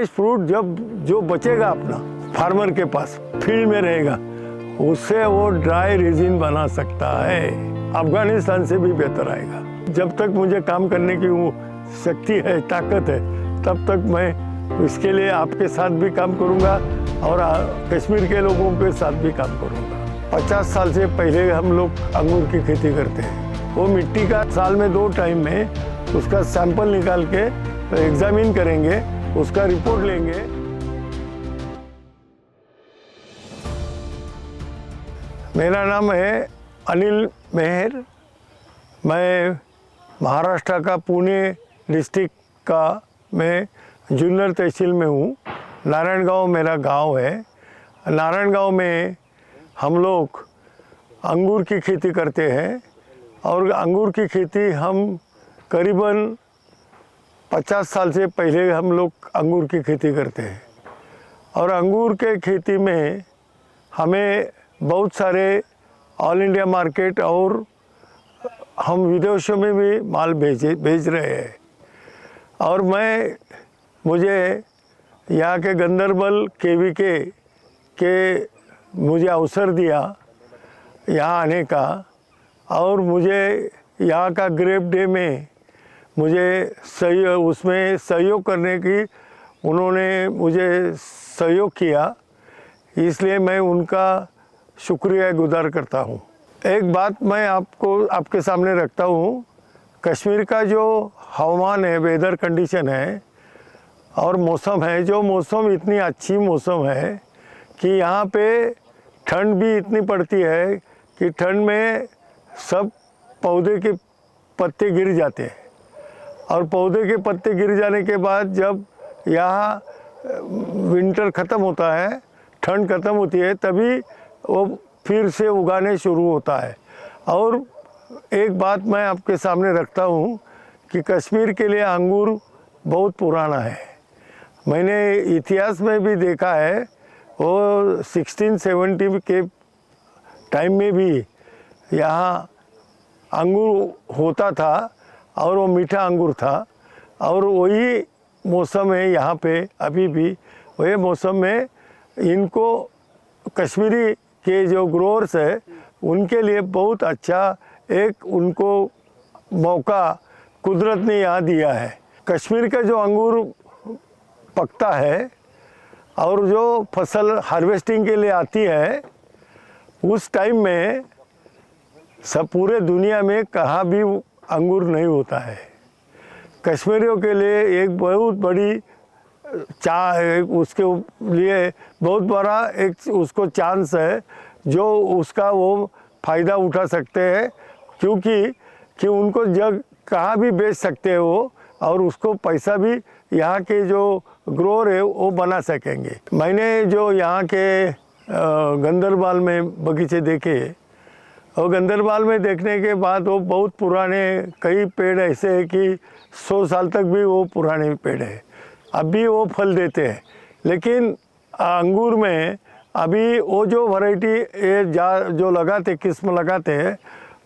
Fresh fruit जब जो बचेगा अपना फार्मर के पास फील्ड में रहेगा, उससे वो ड्राई रेजिन बना सकता है। अफगानिस्तान से भी बेहतर आएगा। जब तक मुझे काम करने की वो शक्ति है, ताकत है, तब तक मैं इसके लिए आपके साथ भी काम करूंगा और कश्मीर के लोगों के साथ भी काम करूंगा। 50 साल से पहले हम लोग अंगूर की खेती करते हैं। वो मिट्टी का साल में 2 टाइम में उसका सैंपल निकाल के एग्जामिन करेंगे, उसका रिपोर्ट लेंगे। मेरा नाम है अनिल मेहर। मैं महाराष्ट्र का पुणे डिस्ट्रिक्ट का मैं जुन्नर तहसील में हूँ। नारायणगांव मेरा गांव है। नारायणगांव में हम लोग अंगूर की खेती करते हैं और अंगूर की खेती हम करीबन 50 साल से पहले हम लोग अंगूर की खेती करते हैं। और अंगूर के खेती में हमें बहुत सारे ऑल इंडिया मार्केट और हम विदेशों में भी माल भेज रहे हैं। और मुझे यहाँ के गंदरबल केवीके के मुझे अवसर दिया यहाँ आने का, और मुझे यहाँ का ग्रेप डे में मुझे उसमें सहयोग करने की उन्होंने मुझे सहयोग किया, इसलिए मैं उनका शुक्रिया गुजार करता हूँ। एक बात मैं आपके सामने रखता हूँ। कश्मीर का जो हवामान है, वेदर कंडीशन है और मौसम है, जो मौसम इतनी अच्छी मौसम है कि यहाँ पे ठंड भी इतनी पड़ती है कि ठंड में सब पौधे के पत्ते गिर जाते हैं। और पौधे के पत्ते गिर जाने के बाद जब यहाँ विंटर ख़त्म होता है, ठंड ख़त्म होती है, तभी वो फिर से उगाने शुरू होता है। और एक बात मैं आपके सामने रखता हूँ कि कश्मीर के लिए अंगूर बहुत पुराना है। मैंने इतिहास में भी देखा है, वो 1670 के टाइम में भी यहाँ अंगूर होता था और वो मीठा अंगूर था। और वही मौसम है यहाँ पे अभी भी। वही मौसम में इनको कश्मीरी के जो ग्रोअर्स है उनके लिए बहुत अच्छा एक उनको मौका कुदरत ने यहाँ दिया है। कश्मीर का जो अंगूर पकता है और जो फसल हार्वेस्टिंग के लिए आती है, उस टाइम में सब पूरे दुनिया में कहाँ भी अंगूर नहीं होता है। कश्मीरियों के लिए एक बहुत बड़ी उसके लिए बहुत बड़ा एक उसको चांस है, जो उसका वो फ़ायदा उठा सकते हैं, क्योंकि उनको जग कहाँ भी बेच सकते हैं वो, और उसको पैसा भी यहाँ के जो ग्रोअर है वो बना सकेंगे। मैंने जो यहाँ के गंदरबाल में बगीचे देखे, और गंदरबाल में देखने के बाद वो बहुत पुराने कई पेड़ ऐसे हैं कि 100 साल तक भी वो पुराने पेड़ है, अभी वो फल देते हैं। लेकिन अंगूर में अभी वो जो वैरायटी जो लगाते किस्म लगाते हैं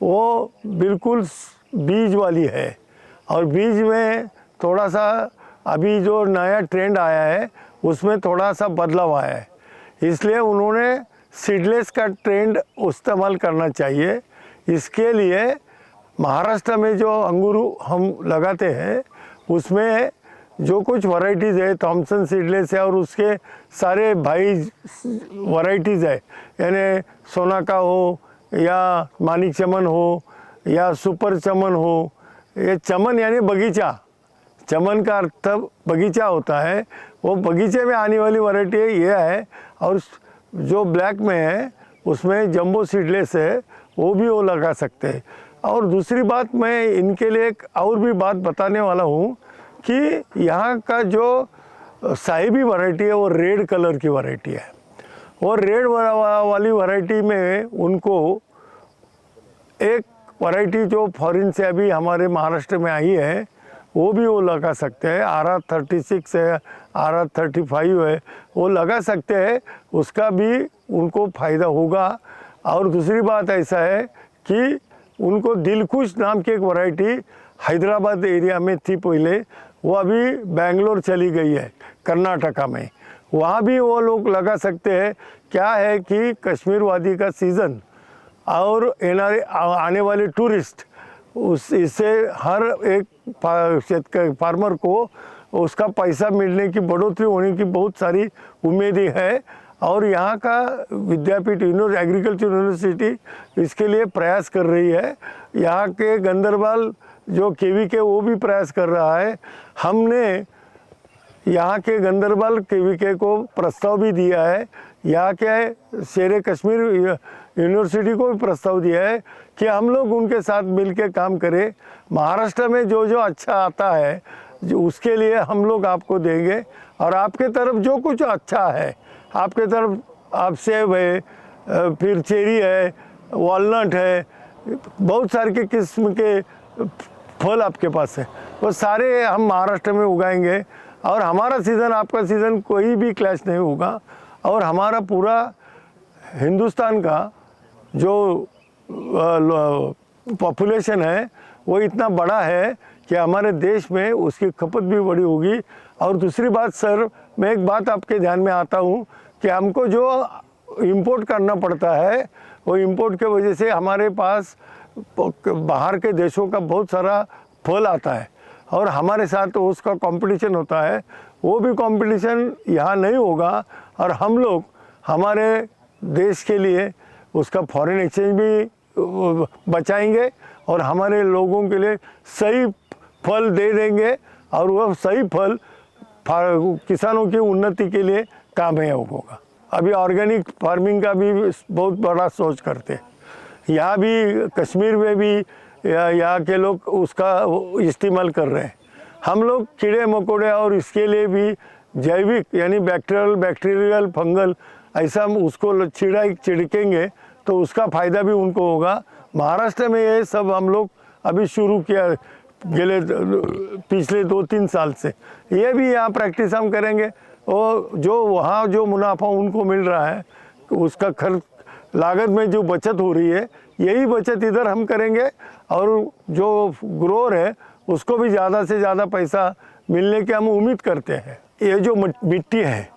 वो बिल्कुल बीज वाली है। और बीज में थोड़ा सा अभी जो नया ट्रेंड आया है उसमें थोड़ा सा बदलाव आया है, इसलिए उन्होंने सीडलेस का ट्रेंड इस्तेमाल करना चाहिए। इसके लिए महाराष्ट्र में जो अंगूर हम लगाते हैं उसमें जो कुछ वैरायटीज़ है, थॉमसन सीडलेस है और उसके सारे भाई वैरायटीज़ है, यानी सोनाका हो या मानिक चमन हो या सुपर चमन हो। ये चमन यानी बगीचा, चमन का अर्थ बगीचा होता है, वो बगीचे में आने वाली वैरायटी ये है। और जो ब्लैक में है उसमें जंबो सीडलेस है, वो भी वो लगा सकते हैं। और दूसरी बात मैं इनके लिए एक और भी बात बताने वाला हूँ कि यहाँ का जो साहिबी वैरायटी है वो रेड कलर की वैरायटी है। और रेड वाली वैरायटी में उनको एक वैरायटी जो फॉरेन से अभी हमारे महाराष्ट्र में आई है वो भी वो लगा सकते हैं। RR36 है, RR35 है, वो लगा सकते हैं, उसका भी उनको फ़ायदा होगा। और दूसरी बात ऐसा है कि उनको दिलखुश नाम की एक वैरायटी हैदराबाद एरिया में थी पहले, वो अभी बेंगलोर चली गई है कर्नाटका में, वहाँ भी वो लोग लगा सकते हैं। क्या है कि कश्मीर वादी का सीज़न और आने वाले टूरिस्ट इससे हर एक फार्मर को उसका पैसा मिलने की, बढ़ोतरी होने की बहुत सारी उम्मीदें है। और यहाँ का विद्यापीठ एग्रीकल्चर यूनिवर्सिटी इसके लिए प्रयास कर रही है। यहाँ के गंदरबाल जो केवीके वो भी प्रयास कर रहा है। हमने यहाँ के गंदरबाल केवीके को प्रस्ताव भी दिया है, यहाँ के शेर कश्मीर यूनिवर्सिटी को भी प्रस्ताव दिया है कि हम लोग उनके साथ मिलकर काम करें। महाराष्ट्र में जो जो अच्छा आता है जो उसके लिए हम लोग आपको देंगे, और आपके तरफ जो कुछ अच्छा है, आपके तरफ आप सेब है, फिर चेरी है, वॉलनट है, बहुत सारे के किस्म के फल आपके पास है, वो सारे हम महाराष्ट्र में उगाएंगे। और हमारा सीज़न आपका सीज़न कोई भी क्लैश नहीं होगा। और हमारा पूरा हिंदुस्तान का जो पॉपुलेशन है वो इतना बड़ा है कि हमारे देश में उसकी खपत भी बड़ी होगी। और दूसरी बात सर, मैं एक बात आपके ध्यान में आता हूँ कि हमको जो इंपोर्ट करना पड़ता है, वो इंपोर्ट के वजह से हमारे पास बाहर के देशों का बहुत सारा फल आता है और हमारे साथ उसका कंपटीशन होता है। वो भी कंपटीशन यहाँ नहीं होगा और हम लोग हमारे देश के लिए उसका फॉरेन एक्सचेंज भी बचाएंगे और हमारे लोगों के लिए सही फल दे देंगे और वह सही फल किसानों की उन्नति के लिए कामयाब होगा। अभी ऑर्गेनिक फार्मिंग का भी बहुत बड़ा सोच करते हैं। यहाँ भी कश्मीर में भी यहाँ के लोग उसका इस्तेमाल कर रहे हैं। हम लोग कीड़े मकोड़े और इसके लिए भी जैविक यानी बैक्टीरियल फंगल ऐसा हम उसको छिड़केंगे तो उसका फ़ायदा भी उनको होगा। महाराष्ट्र में ये सब हम लोग अभी शुरू किया गेले पिछले 2-3 साल से, ये भी यहाँ प्रैक्टिस हम करेंगे। और जो वहाँ जो मुनाफा उनको मिल रहा है उसका खर्च लागत में जो बचत हो रही है, यही बचत इधर हम करेंगे और जो ग्रोअर है उसको भी ज़्यादा से ज़्यादा पैसा मिलने की हम उम्मीद करते हैं। ये जो मिट्टी है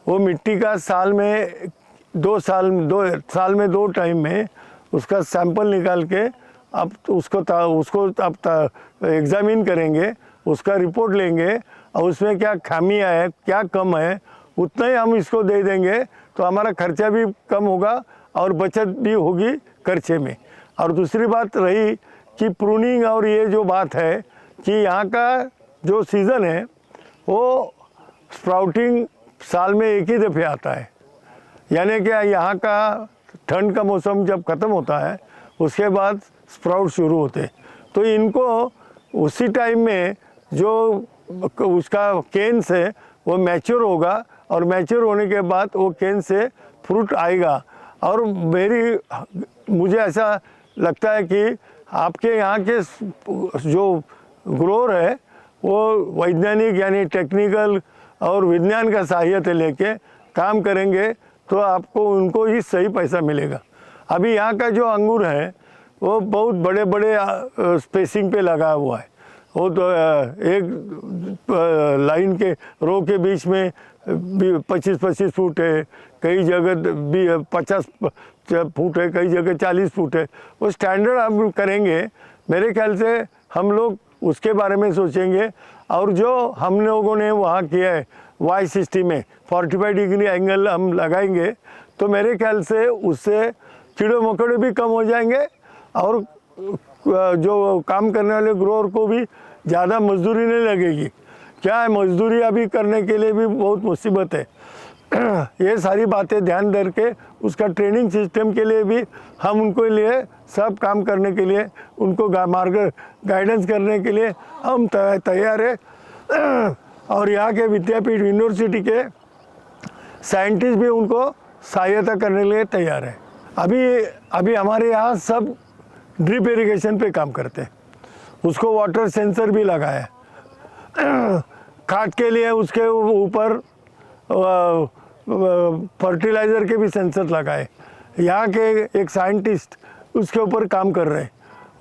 वो मिट्टी का साल में 2 टाइम में उसका सैंपल निकाल के अब उसको आप एग्ज़ामिन करेंगे, उसका रिपोर्ट लेंगे और उसमें क्या खामियां है, क्या कम है, उतना ही हम इसको दे देंगे तो हमारा खर्चा भी कम होगा और बचत भी होगी खर्चे में। और दूसरी बात रही कि प्रूनिंग, और ये जो बात है कि यहाँ का जो सीज़न है वो स्प्राउटिंग साल में एक ही दफ़े आता है, यानी कि यहाँ का ठंड का मौसम जब ख़त्म होता है उसके बाद स्प्राउट शुरू होते, तो इनको उसी टाइम में जो उसका केन से वो मैच्योर होगा और मैच्योर होने के बाद वो केन से फ्रूट आएगा। और मुझे ऐसा लगता है कि आपके यहाँ के जो ग्रोअर है वो वैज्ञानिक यानी टेक्निकल और विज्ञान का सहायता लेके काम करेंगे तो आपको उनको ही सही पैसा मिलेगा। अभी यहाँ का जो अंगूर है वो बहुत बड़े बड़े स्पेसिंग पे लगा हुआ है, वो तो एक लाइन के रो के बीच में 25-25 फुट है, कई जगह 50 फुट है, कई जगह 40 फुट है। वो स्टैंडर्ड हम करेंगे, मेरे ख्याल से हम लोग उसके बारे में सोचेंगे। और जो हम लोगों ने वहाँ किया है Y60 में 45 डिग्री एंगल हम लगाएंगे तो मेरे ख्याल से उससे कीड़े मकोड़े भी कम हो जाएंगे और जो काम करने वाले ग्रोअर को भी ज़्यादा मजदूरी नहीं लगेगी। क्या है, मजदूरी अभी करने के लिए भी बहुत मुसीबत है। ये सारी बातें ध्यान रख के उसका ट्रेनिंग सिस्टम के लिए भी हम उनको लिए सब काम करने के लिए उनको गाइडेंस करने के लिए हम तैयार है। और यहाँ के विद्यापीठ यूनिवर्सिटी के साइंटिस्ट भी उनको सहायता करने के लिए तैयार है। अभी हमारे यहाँ सब ड्रिप इरिगेशन पे काम करते हैं, उसको वाटर सेंसर भी लगा है। खाद के लिए उसके ऊपर फर्टिलाइज़र के भी सेंसर लगाए। यहाँ के एक साइंटिस्ट उसके ऊपर काम कर रहे हैं,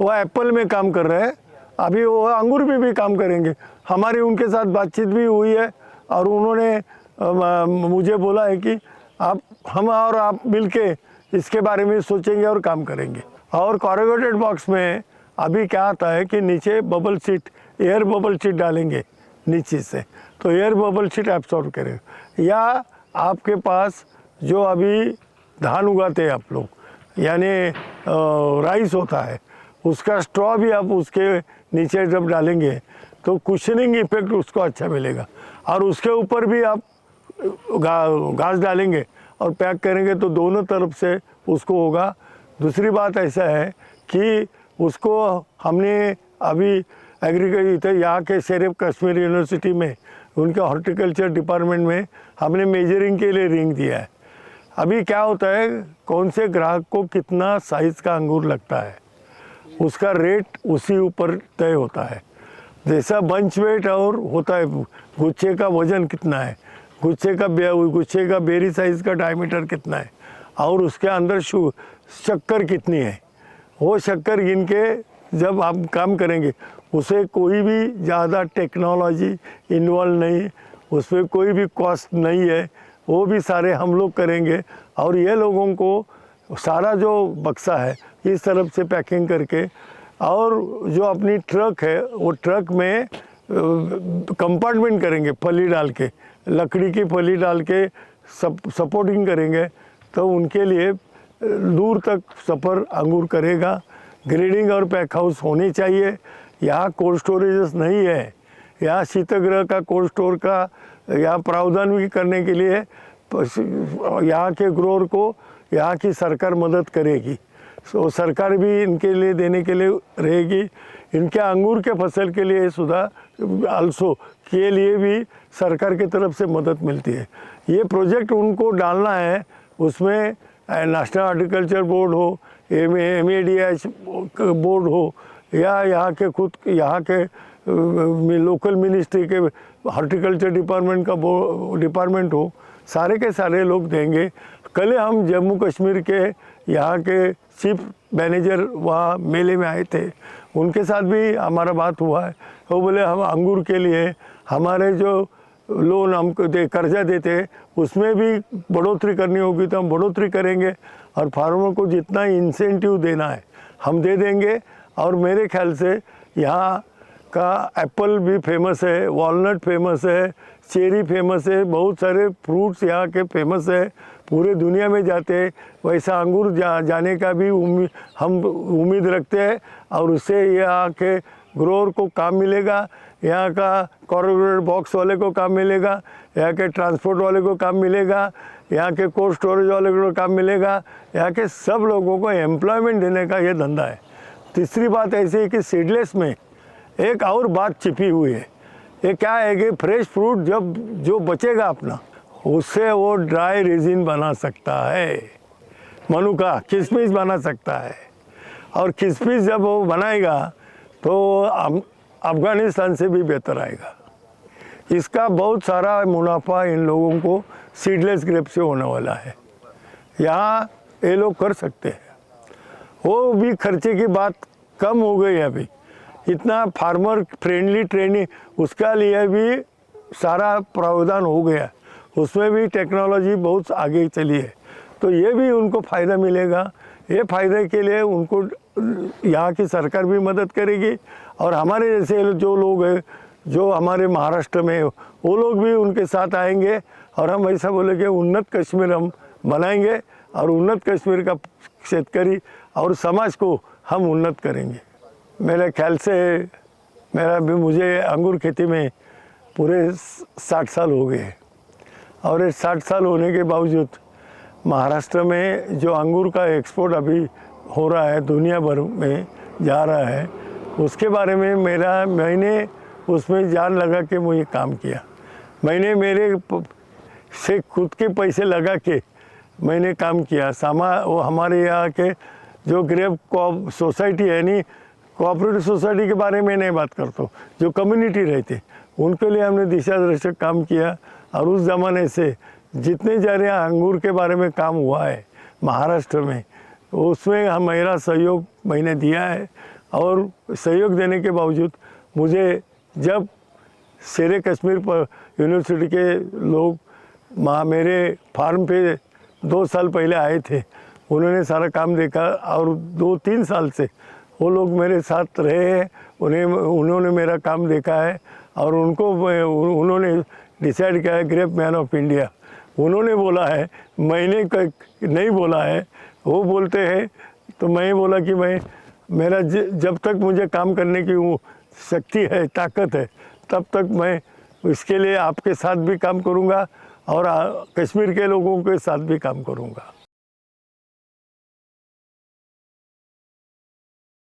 वो एप्पल में काम कर रहे हैं अभी वो अंगूर भी काम करेंगे। हमारी उनके साथ बातचीत भी हुई है और उन्होंने मुझे बोला है कि हम और आप मिलके इसके बारे में सोचेंगे और काम करेंगे। और कॉर्रुगेटेड बॉक्स में अभी क्या आता है कि नीचे bubble sheet, air bubble sheet डालेंगे नीचे से, तो एयर बबल शीट एब्सॉर्ब करेगा। या आपके पास जो अभी धान उगाते हैं आप लोग, यानी राइस होता है, उसका स्ट्रॉ भी आप उसके नीचे जब डालेंगे तो कुशनिंग इफेक्ट उसको अच्छा मिलेगा। और उसके ऊपर भी आप घास डालेंगे और पैक करेंगे तो दोनों तरफ से उसको होगा। दूसरी बात ऐसा है कि उसको हमने अभी एग्रीकल्चर यहाँ के शेर कश्मीर यूनिवर्सिटी में उनके हॉर्टिकल्चर डिपार्टमेंट में हमने मेजरिंग के लिए रिंग दिया है। अभी क्या होता है, कौन से ग्राहक को कितना साइज़ का अंगूर लगता है उसका रेट उसी ऊपर तय होता है। जैसा बंच वेट और होता है, गुच्छे का वज़न कितना है, गुच्छे का बेरी साइज़ का डायमीटर कितना है और उसके अंदर शक्कर कितनी है, वो शक्कर गिन के जब आप काम करेंगे उसे कोई भी ज़्यादा टेक्नोलॉजी इन्वॉल्व नहीं, उसमें कोई भी कॉस्ट नहीं है, वो भी सारे हम लोग करेंगे। और ये लोगों को सारा जो बक्सा है इस तरफ से पैकिंग करके, और जो अपनी ट्रक है वो ट्रक में कंपार्टमेंट करेंगे, फली डाल के, लकड़ी की फली डाल के सपोर्टिंग करेंगे, तो उनके लिए दूर तक सफ़र अंगूर करेगा। ग्रेडिंग और पैक हाउस होने चाहिए। यहाँ कोल्ड स्टोरेजेस नहीं है, यहाँ शीतगृह का कोल्ड स्टोर का यहाँ प्रावधान भी करने के लिए यहाँ के ग्रोअर को यहाँ की सरकार मदद करेगी। तो सरकार भी इनके लिए देने के लिए रहेगी। इनके अंगूर के फसल के लिए सुधार आल्सो के लिए भी सरकार की तरफ से मदद मिलती है। ये प्रोजेक्ट उनको डालना है, उसमें नेशनल हॉर्टिकल्चर बोर्ड हो, MADH बोर्ड हो, या यहाँ के खुद यहाँ के लोकल मिनिस्ट्री के हॉर्टिकल्चर डिपार्टमेंट का डिपार्टमेंट हो, सारे के सारे लोग देंगे। कल हम जम्मू कश्मीर के यहाँ के चीफ मैनेजर वहाँ मेले में आए थे, उनके साथ भी हमारा बात हुआ है। वो बोले हम अंगूर के लिए हमारे जो लोन हमको कर्जा देते उसमें भी बढ़ोतरी करनी होगी तो हम बढ़ोतरी करेंगे, और फार्मर को जितना इंसेंटिव देना है हम दे देंगे। और मेरे ख्याल से यहाँ का एप्पल भी फेमस है, वॉलनट फेमस है, चेरी फेमस है, बहुत सारे फ्रूट्स यहाँ के फेमस है, पूरे दुनिया में जाते हैं। वैसा अंगूर जाने का भी हम उम्मीद रखते हैं, और उससे यहाँ के ग्रोअर को काम मिलेगा, यहाँ का कॉर्रुगेटेड बॉक्स वाले को काम मिलेगा, यहाँ के ट्रांसपोर्ट वाले को काम मिलेगा, यहाँ के कोल्ड स्टोरेज वाले को काम मिलेगा, यहाँ के सब लोगों को एम्प्लॉयमेंट देने का ये धंधा है। तीसरी बात ऐसी है कि सीडलेस में एक और बात छिपी हुई है। ये क्या है कि फ्रेश फ्रूट जब जो बचेगा अपना, उससे वो ड्राई रेजिन बना सकता है, मनुका किशमिश बना सकता है, और किशमिश जब वो बनाएगा तो अफ़गानिस्तान से भी बेहतर आएगा। इसका बहुत सारा मुनाफा इन लोगों को सीडलेस ग्रेप से होने वाला है। यहाँ ये लोग कर सकते हैं, वो भी खर्चे की बात कम हो गई है अभी, इतना फार्मर फ्रेंडली ट्रेनिंग उसका लिए भी सारा प्रावधान हो गया, उसमें भी टेक्नोलॉजी बहुत आगे चली है, तो ये भी उनको फ़ायदा मिलेगा। ये फ़ायदे के लिए उनको यहाँ की सरकार भी मदद करेगी, और हमारे जैसे जो लोग हैं जो हमारे महाराष्ट्र में वो लोग भी उनके साथ आएंगे, और हम ऐसा बोले कि उन्नत कश्मीर हम बनाएंगे, और उन्नत कश्मीर का शेतकरी और समाज को हम उन्नत करेंगे। मेरे ख्याल से मुझे अंगूर खेती में पूरे 60 साल हो गए, और ये 60 साल होने के बावजूद महाराष्ट्र में जो अंगूर का एक्सपोर्ट अभी हो रहा है, दुनिया भर में जा रहा है, उसके बारे में मैंने उसमें जान लगा के मुझे काम किया। मैंने मेरे से खुद के पैसे लगा के मैंने काम किया। वो हमारे यहाँ के जो ग्रेप सोसाइटी है, नहीं कोऑपरेटिव सोसाइटी के बारे में नहीं बात करता हूँ, जो कम्युनिटी रहते उनके लिए हमने दिशा दर्शक काम किया। और उस ज़माने से जितने सारे अंगूर के बारे में काम हुआ है महाराष्ट्र में, उसमें मेरा सहयोग मैंने दिया है, और सहयोग देने के बावजूद मुझे जब शेरे कश्मीर पर यूनिवर्सिटी के लोग मेरे फार्म पे 2 साल पहले आए थे, उन्होंने सारा काम देखा और 2-3 साल से वो लोग मेरे साथ रहे हैं। उन्होंने मेरा काम देखा है और उन्होंने डिसाइड किया है ग्रेट मैन ऑफ इंडिया। उन्होंने बोला है, मैंने नहीं बोला है, वो बोलते हैं। तो मैं बोला कि मेरा जब तक मुझे काम करने की वो शक्ति है, ताकत है, तब तक मैं इसके लिए आपके साथ भी काम करूँगा और कश्मीर के लोगों के साथ भी काम करूँगा।